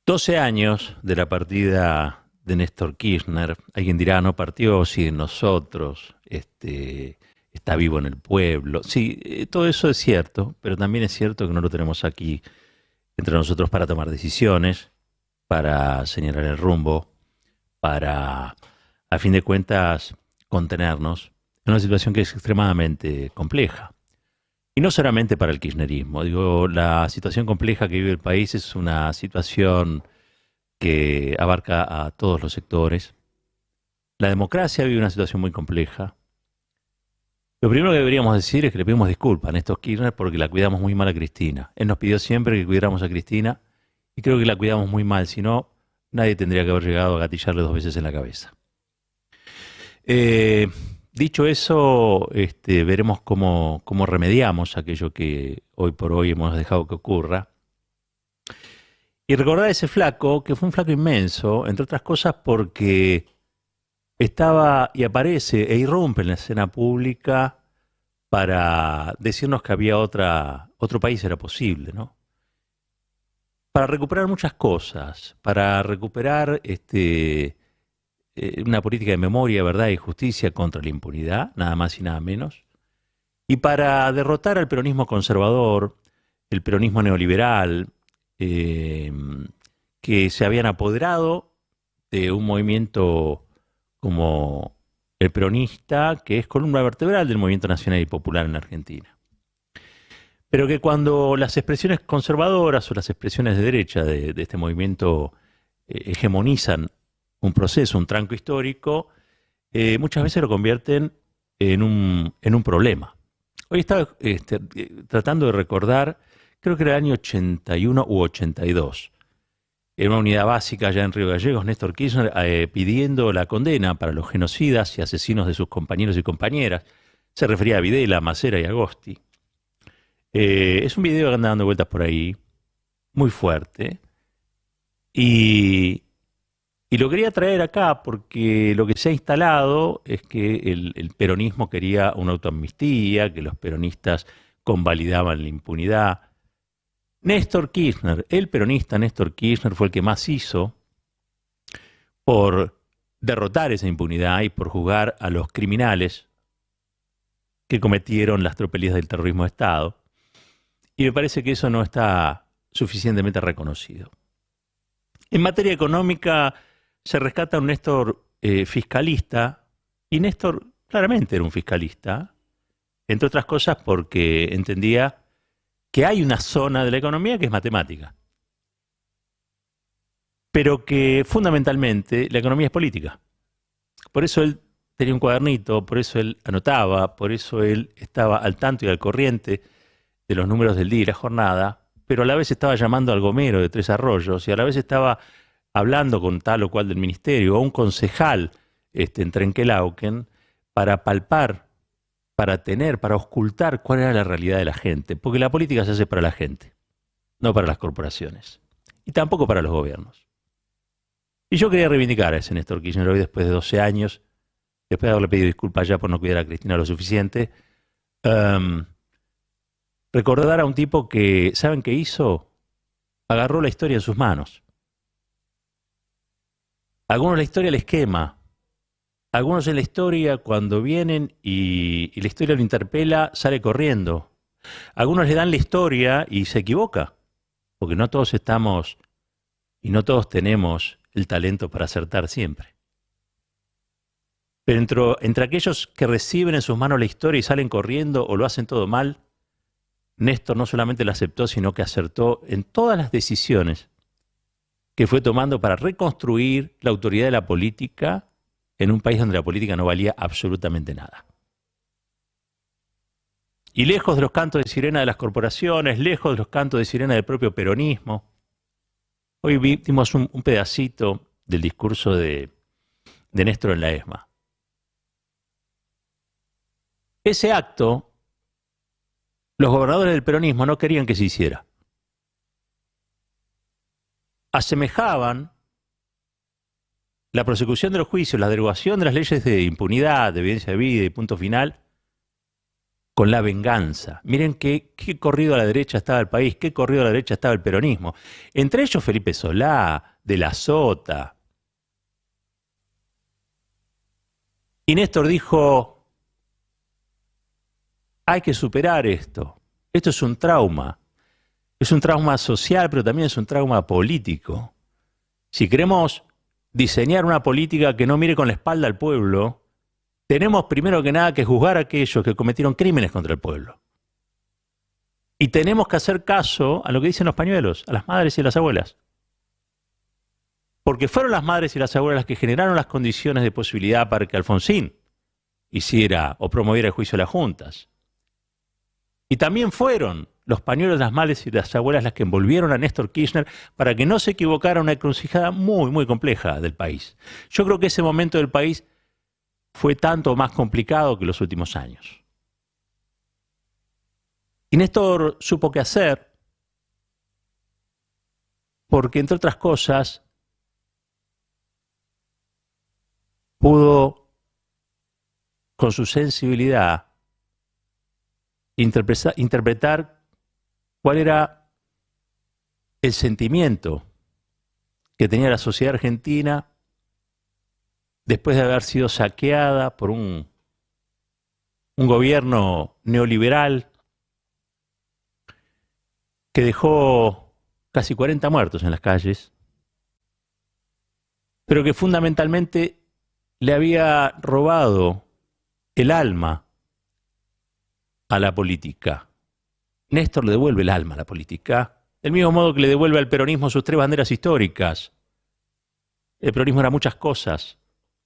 12 años de la partida de Néstor Kirchner. Alguien dirá, no partió, sigue en nosotros, está vivo en el pueblo. Sí, todo eso es cierto, pero también es cierto que no lo tenemos aquí entre nosotros para tomar decisiones, para señalar el rumbo, para, a fin de cuentas, contenernos en una situación que es extremadamente compleja. Y no solamente para el kirchnerismo. Digo, la situación compleja que vive el país es una situación que abarca a todos los sectores. La democracia vive una situación muy compleja. Lo primero que deberíamos decir es que le pedimos disculpas a Néstor Kirchner porque la cuidamos muy mal a Cristina. Él nos pidió siempre que cuidáramos a Cristina y creo que la cuidamos muy mal, si no, nadie tendría que haber llegado a gatillarle 2 veces en la cabeza. Eh, Dicho eso, veremos cómo remediamos aquello que hoy por hoy hemos dejado que ocurra. Y recordar a ese flaco, que fue un flaco inmenso, entre otras cosas porque estaba y aparece e irrumpe en la escena pública para decirnos que había otro país era posible, ¿no? Para recuperar muchas cosas, para recuperar una política de memoria, verdad y justicia contra la impunidad, nada más y nada menos, y para derrotar al peronismo conservador, el peronismo neoliberal, eh, que se habían apoderado de un movimiento como el peronista, que es columna vertebral del movimiento nacional y popular en Argentina. Pero que cuando las expresiones conservadoras o las expresiones de derecha de este movimiento hegemonizan un proceso, un tranco histórico, muchas veces lo convierten en un problema. Hoy estaba tratando de recordar, creo que era el año 81 u 82. En una unidad básica allá en Río Gallegos, Néstor Kirchner pidiendo la condena para los genocidas y asesinos de sus compañeros y compañeras. Se refería a Videla, Macera y Agosti. Es un video que anda dando vueltas por ahí, muy fuerte. Y, y lo quería traer acá porque lo que se ha instalado es que el peronismo quería una autoamnistía, que los peronistas convalidaban la impunidad. Néstor Kirchner, el peronista Néstor Kirchner, fue el que más hizo por derrotar esa impunidad y por juzgar a los criminales que cometieron las tropelías del terrorismo de Estado. Y me parece que eso no está suficientemente reconocido. En materia económica se rescata un Néstor fiscalista, y Néstor claramente era un fiscalista, entre otras cosas porque entendía que hay una zona de la economía que es matemática, pero que fundamentalmente la economía es política. Por eso él tenía un cuadernito, por eso él anotaba, por eso él estaba al tanto y al corriente de los números del día y la jornada, pero a la vez estaba llamando al gomero de Tres Arroyos y a la vez estaba hablando con tal o cual del ministerio, o un concejal en Trenquelauquen, para palpar, para tener, para ocultar cuál era la realidad de la gente, porque la política se hace para la gente, no para las corporaciones, y tampoco para los gobiernos. Y yo quería reivindicar a ese Néstor Kirchner hoy, después de 12 años, después de haberle pedido disculpas ya por no cuidar a Cristina lo suficiente, recordar a un tipo que, ¿saben qué hizo? Agarró la historia en sus manos. A algunos la historia les quema. A algunos en la historia, cuando vienen y la historia lo interpela, sale corriendo. A algunos le dan la historia y se equivoca, porque no todos estamos y no todos tenemos el talento para acertar siempre. Pero entre aquellos que reciben en sus manos la historia y salen corriendo o lo hacen todo mal, Néstor no solamente la aceptó, sino que acertó en todas las decisiones que fue tomando para reconstruir la autoridad de la política en un país donde la política no valía absolutamente nada. Y lejos de los cantos de sirena de las corporaciones, lejos de los cantos de sirena del propio peronismo, hoy vimos un pedacito del discurso de Néstor en la ESMA. Ese acto, los gobernadores del peronismo no querían que se hiciera. Asemejaban la prosecución de los juicios, la derogación de las leyes de impunidad, de evidencia de vida y punto final, con la venganza. Miren qué corrido a la derecha estaba el país, qué corrido a la derecha estaba el peronismo. Entre ellos Felipe Solá, De la Sota. Y Néstor dijo, hay que superar esto. Esto es un trauma. Es un trauma social, pero también es un trauma político. Si queremos diseñar una política que no mire con la espalda al pueblo, tenemos primero que nada que juzgar a aquellos que cometieron crímenes contra el pueblo. Y tenemos que hacer caso a lo que dicen los pañuelos, a las madres y las abuelas. Porque fueron las madres y las abuelas las que generaron las condiciones de posibilidad para que Alfonsín hiciera o promoviera el juicio de las juntas. Y también fueron los pañuelos de las madres y las abuelas las que envolvieron a Néstor Kirchner para que no se equivocara en una encrucijada muy, muy compleja del país. Yo creo que ese momento del país fue tanto más complicado que los últimos años. Y Néstor supo qué hacer, porque entre otras cosas pudo, con su sensibilidad, interpretar cuál era el sentimiento que tenía la sociedad argentina después de haber sido saqueada por un gobierno neoliberal que dejó casi 40 muertos en las calles, pero que fundamentalmente le había robado el alma a la política. Néstor le devuelve el alma a la política, del mismo modo que le devuelve al peronismo sus 3 banderas históricas. El peronismo era muchas cosas.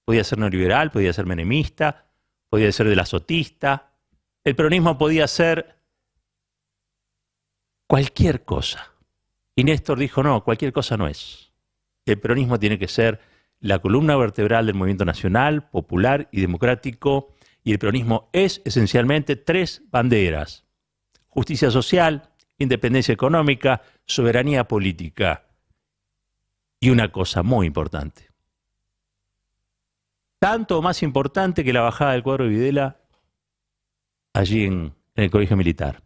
Podía ser neoliberal, podía ser menemista, podía ser de la sotista. El peronismo podía ser cualquier cosa. Y Néstor dijo, no, cualquier cosa no es. El peronismo tiene que ser la columna vertebral del movimiento nacional, popular y democrático. Y el peronismo es esencialmente 3 banderas: justicia social, independencia económica, soberanía política. Y una cosa muy importante, tanto o más importante que la bajada del cuadro de Videla allí en el Colegio Militar.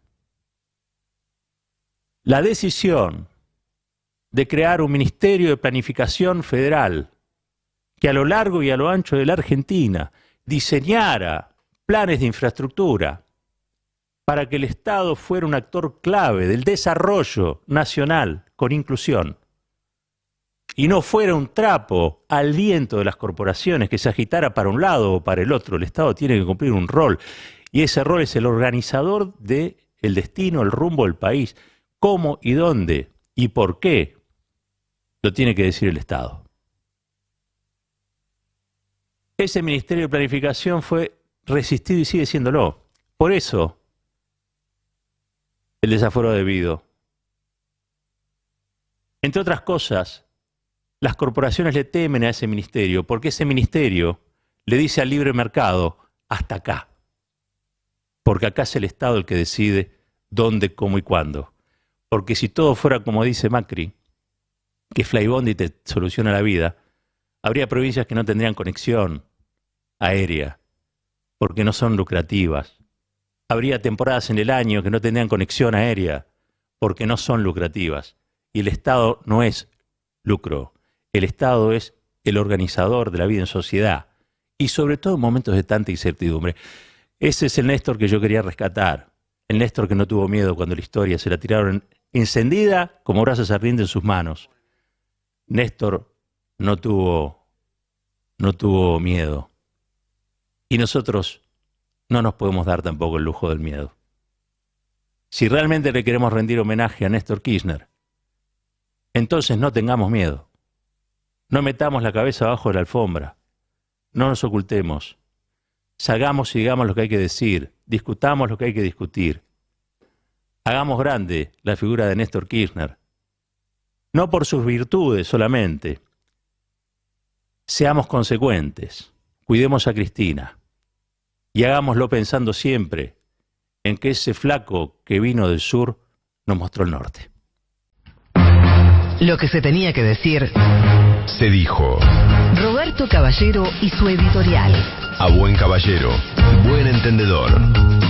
La decisión de crear un Ministerio de Planificación Federal que a lo largo y a lo ancho de la Argentina diseñara planes de infraestructura para que el Estado fuera un actor clave del desarrollo nacional con inclusión y no fuera un trapo al viento de las corporaciones que se agitara para un lado o para el otro. El Estado tiene que cumplir un rol, y ese rol es el organizador del destino, el rumbo del país. ¿Cómo y dónde y por qué? Lo tiene que decir el Estado. Ese Ministerio de Planificación fue resistido y sigue siéndolo. Por eso, el desaforo debido. Entre otras cosas, las corporaciones le temen a ese ministerio porque ese ministerio le dice al libre mercado, hasta acá. Porque acá es el Estado el que decide dónde, cómo y cuándo. Porque si todo fuera como dice Macri, que Flybondi te soluciona la vida, habría provincias que no tendrían conexión aérea, porque no son lucrativas. Habría temporadas en el año que no tendrían conexión aérea, porque no son lucrativas. Y el Estado no es lucro. El Estado es el organizador de la vida en sociedad, y sobre todo en momentos de tanta incertidumbre. Ese es el Néstor que yo quería rescatar, el Néstor que no tuvo miedo cuando la historia se la tiraron encendida como brasas ardientes en sus manos. Néstor no tuvo miedo. Y nosotros no nos podemos dar tampoco el lujo del miedo. Si realmente le queremos rendir homenaje a Néstor Kirchner, entonces no tengamos miedo. No metamos la cabeza abajo de la alfombra. No nos ocultemos. Salgamos y digamos lo que hay que decir. Discutamos lo que hay que discutir. Hagamos grande la figura de Néstor Kirchner. No por sus virtudes solamente. Seamos consecuentes. Cuidemos a Cristina. Y hagámoslo pensando siempre en que ese flaco que vino del sur nos mostró el norte. Lo que se tenía que decir se dijo. Roberto Caballero y su editorial. A buen caballero, buen entendedor.